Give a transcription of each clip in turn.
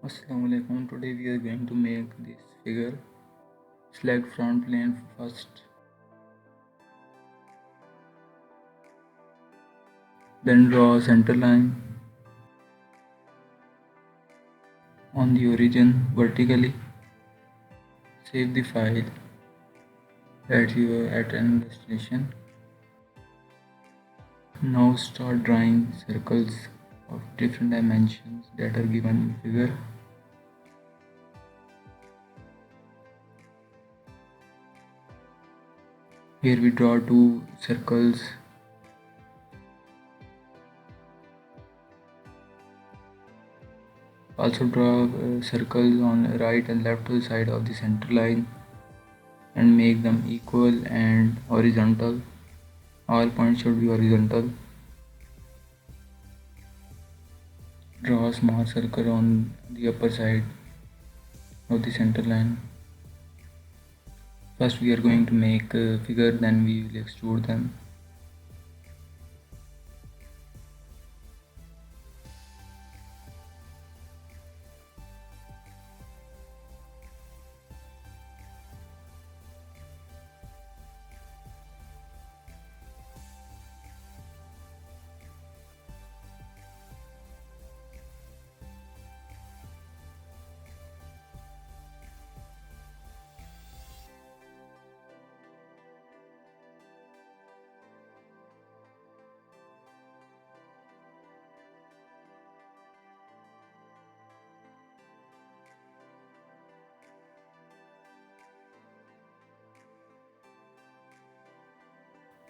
Assalamualaikum. Today we are going to make this figure. Select front plane first, then draw a center line on the origin vertically. Save the file at an destination. Now start drawing circles of different dimensions that are given in figure. Here we draw two circles. Also draw circles on the right and left side of the center line and make them equal and horizontal. All points should be horizontal. Draw a small circle on the upper side of the center line. First we are going to make a figure, then we will extrude them.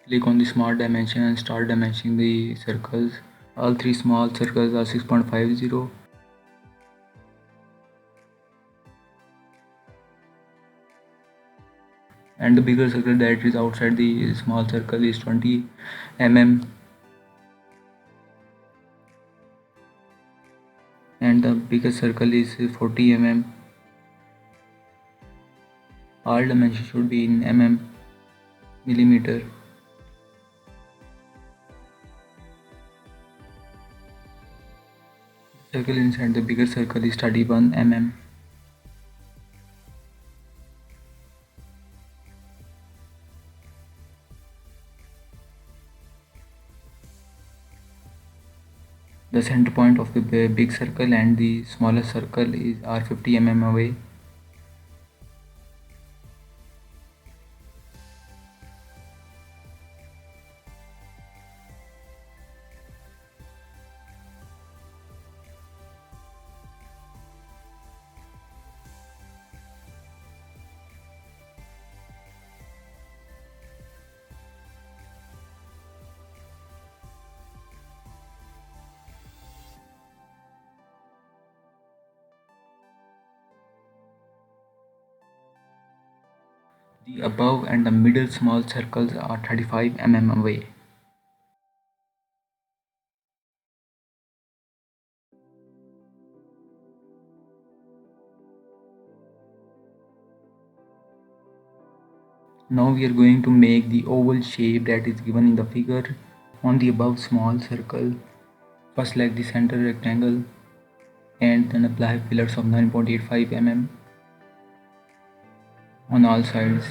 Click on the smart dimension and start dimensioning the circles. All three small circles are 6.50 and the bigger circle that is outside the small circle is 20 mm and the biggest circle is 40 mm. All dimensions should be in millimeter. Circle inside the bigger circle is 31 mm. The center point of the big circle and the smallest circle are 50 mm away. The above and the middle small circles are 35 mm away. Now we are going to make the oval shape that is given in the figure on the above small circle. First select the center rectangle and then apply pillars of 9.85 mm on all sides.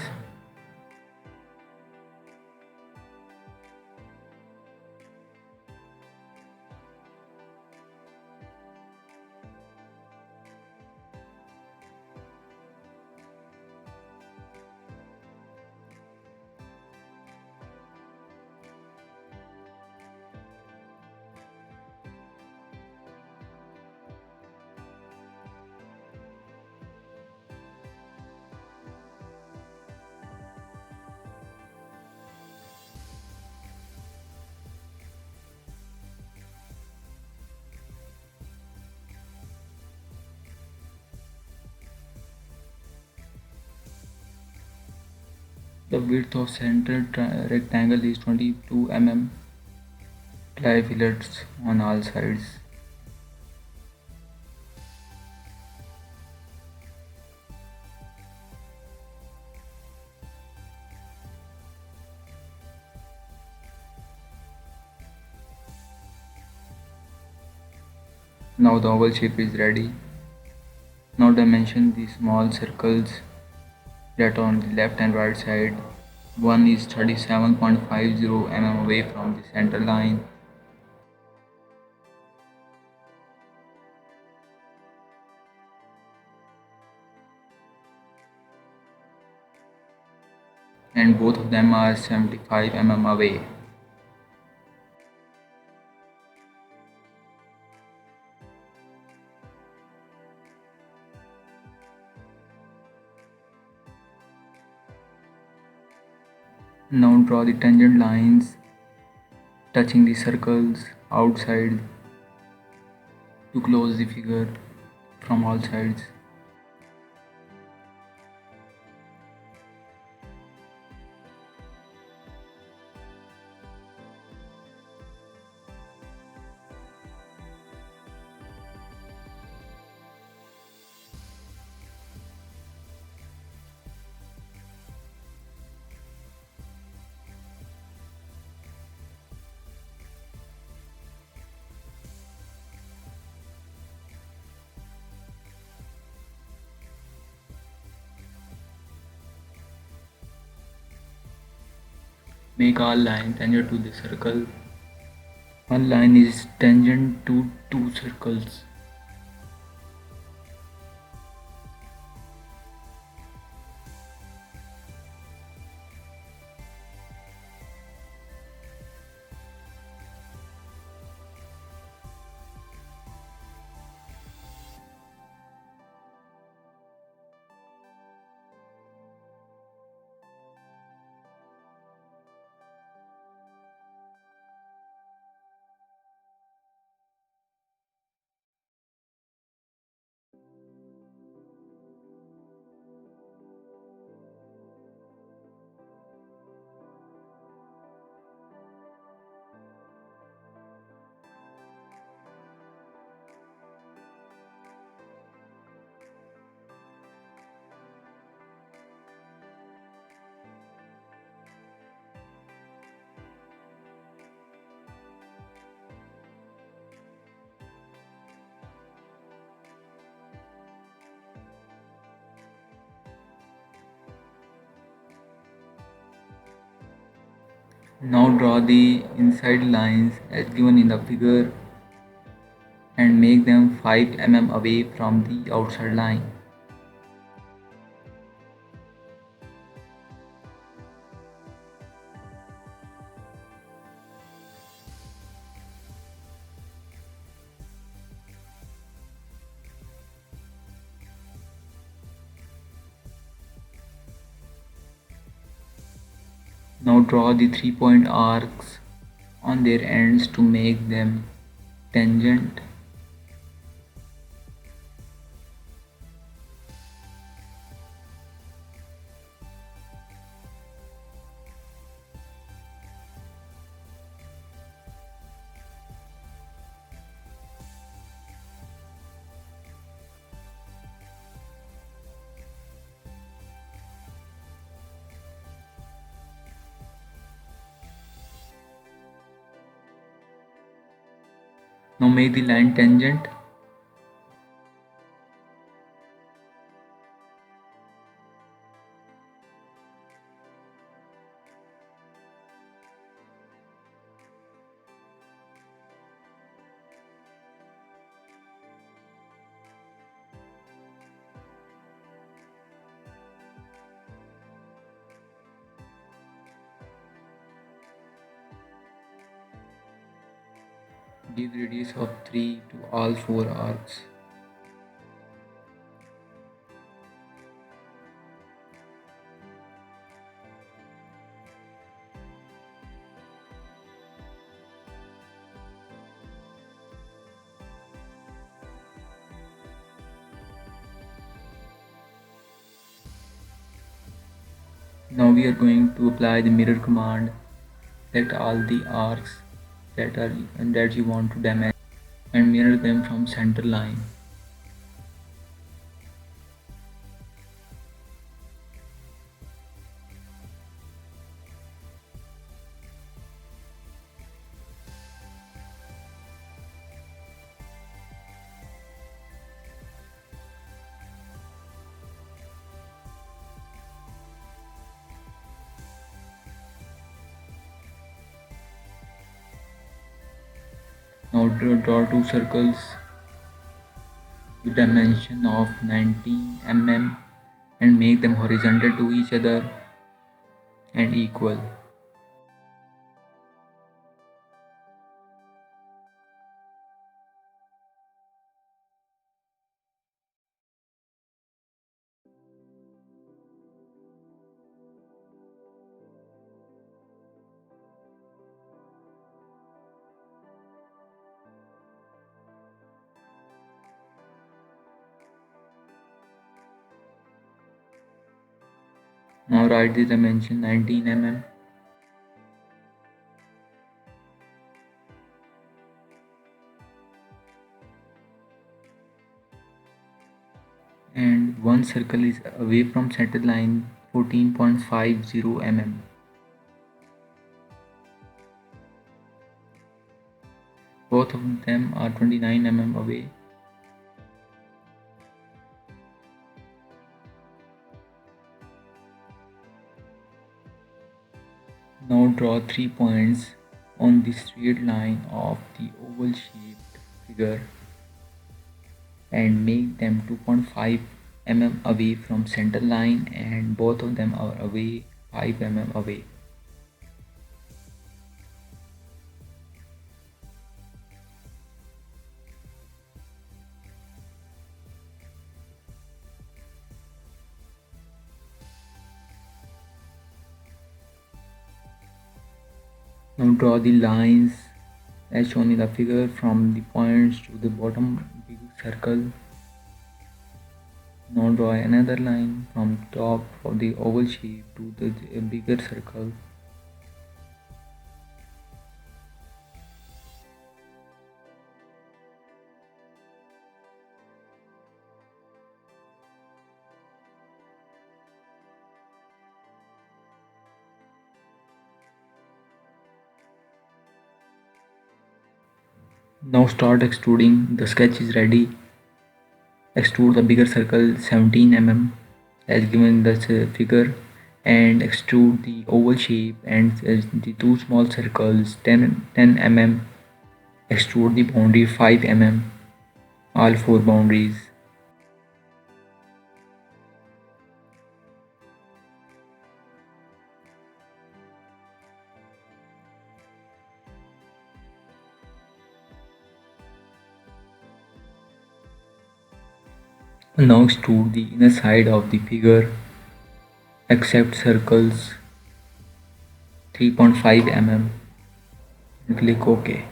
The width of center rectangle is 22 mm. Apply fillets on all sides. Now the oval shape is ready. Now dimension the small circles that are on the left and right side. One is 37.50 mm away from the center line, and both of them are 75 mm away. Now draw the tangent lines touching the circles outside to close the figure from all sides. Make all lines tangent to the circle. One line is tangent to two circles. Now draw the inside lines as given in the figure and make them 5 mm away from the outside line. Now draw the 3-point arcs on their ends to make them tangent. Now make the line tangent. Give radius of 3 to all 4 arcs. Now we are going to apply the mirror command. Select all the arcs that you want to dimension and mirror them from center line. Now draw two circles with dimension of 19 mm and make them horizontal to each other and equal. Now write the dimension 19 mm. And one circle is away from center line 14.50 mm. Both of them are 29 mm away. Now draw 3 points on the straight line of the oval shaped figure and make them 2.5 mm away from center line, and both of them are away 5 mm away. Now draw the lines as shown in the figure from the points to the bottom big circle. Now draw another line from top of the oval shape to the bigger circle. Now start extruding. The sketch is ready. Extrude the bigger circle 17 mm as given in the figure, and extrude the oval shape and the two small circles 10 mm. Extrude the boundary 5 mm, all four boundaries. Now extrude the inner side of the figure except circles 3.5 mm and click OK.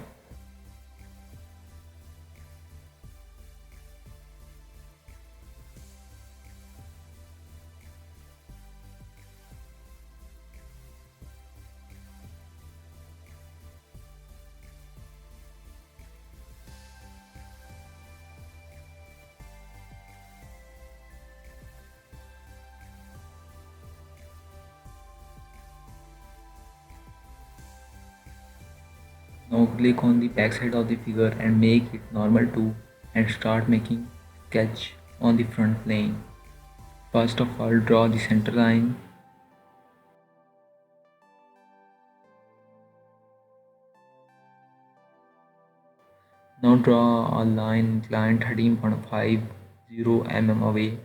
Now click on the back side of the figure and make it normal too, and start making sketch on the front plane. First of all, draw the center line. Now draw a line inclined 13.50 mm away.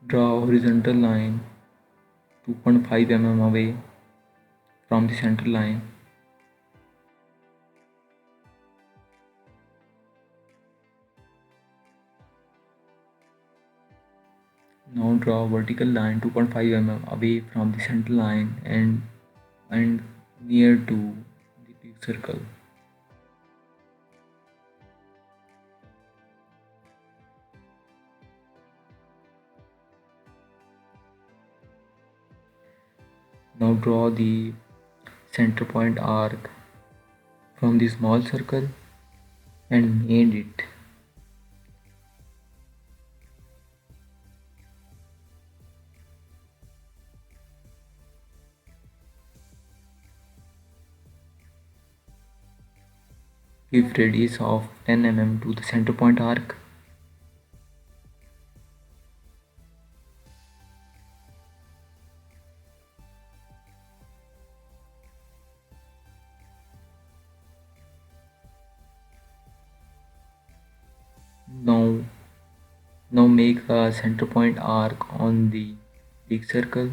Draw a horizontal line 2.5 mm away from the center line. Now draw a vertical line 2.5 mm away from the center line and near to the big circle. Now draw the center point arc from the small circle and made it. Give radius of 10 mm to the center point arc. Now, now make a center point arc on the big circle.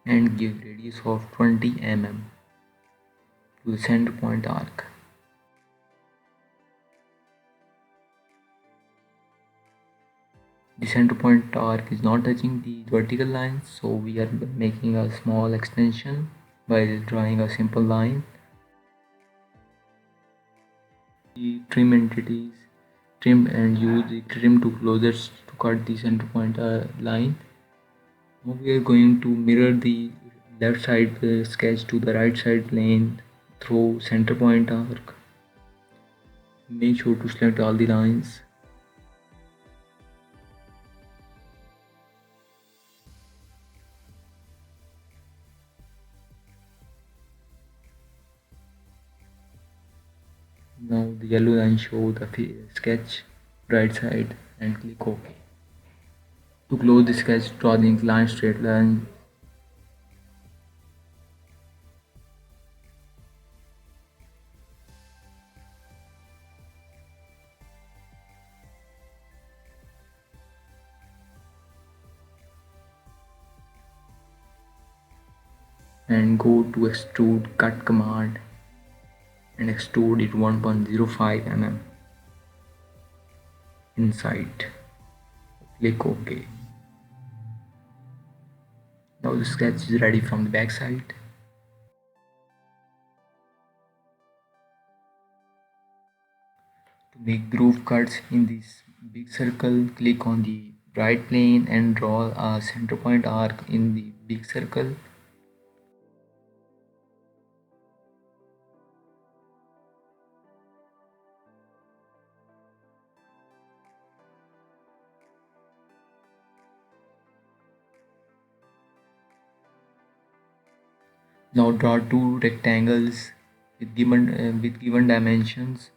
And give radius of 20 mm to the center point arc. The center point arc is not touching the vertical line, so we are making a small extension by drawing a simple line. The trim entities, trim and use the trim to closures to cut the center point line. Now we are going to mirror the left side sketch to the right side plane through center point arc. Make sure to select all the lines. Now the yellow line show the sketch right side and click OK. To close the sketch, draw the inclined straight line. And go to extrude cut command and extrude it 1.05 mm inside. Click OK. Now the sketch is ready from the back side. To make groove cuts in this big circle, click on the right plane and draw a center point arc in the big circle. Now draw two rectangles with given dimensions.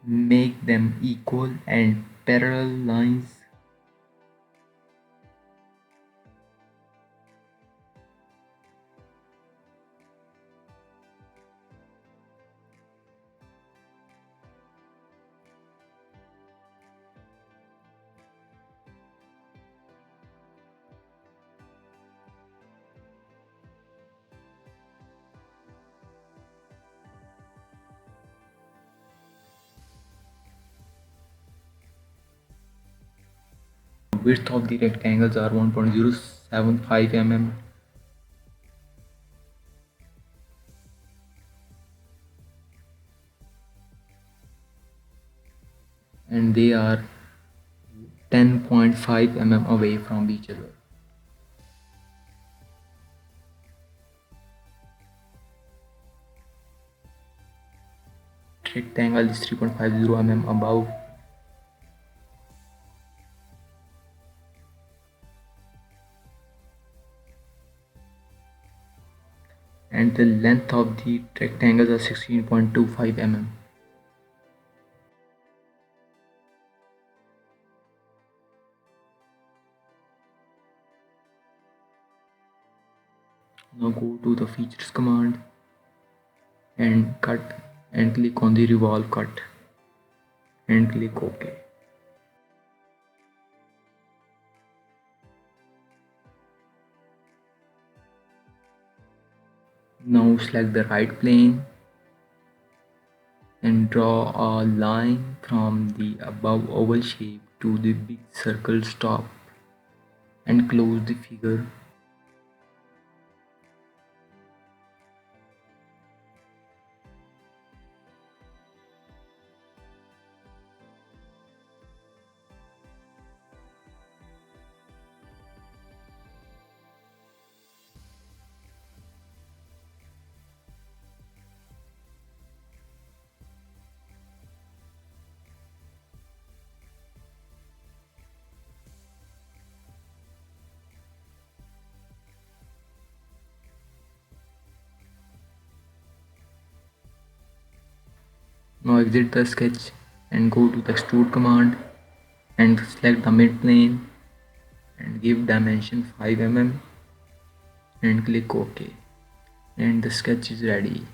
Make them equal and parallel lines. Width of the rectangles are 1.075 mm. And they are 10.5 mm away from each other. Rectangle is 3.50 mm above. And the length of the rectangles are 16.25 mm. Now go to the features command and cut and click on the revolve cut and click OK. Now select the right plane and draw a line from the above oval shape to the big circle top and close the figure. Now exit the sketch and go to the extrude command and select the mid plane and give dimension 5 mm and click OK, and the sketch is ready.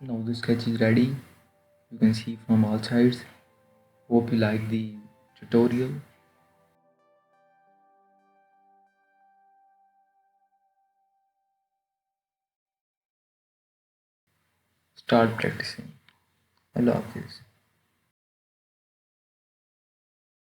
Now the sketch is ready. You can see from all sides. Hope you like the tutorial. Start practicing. Allah Hafiz.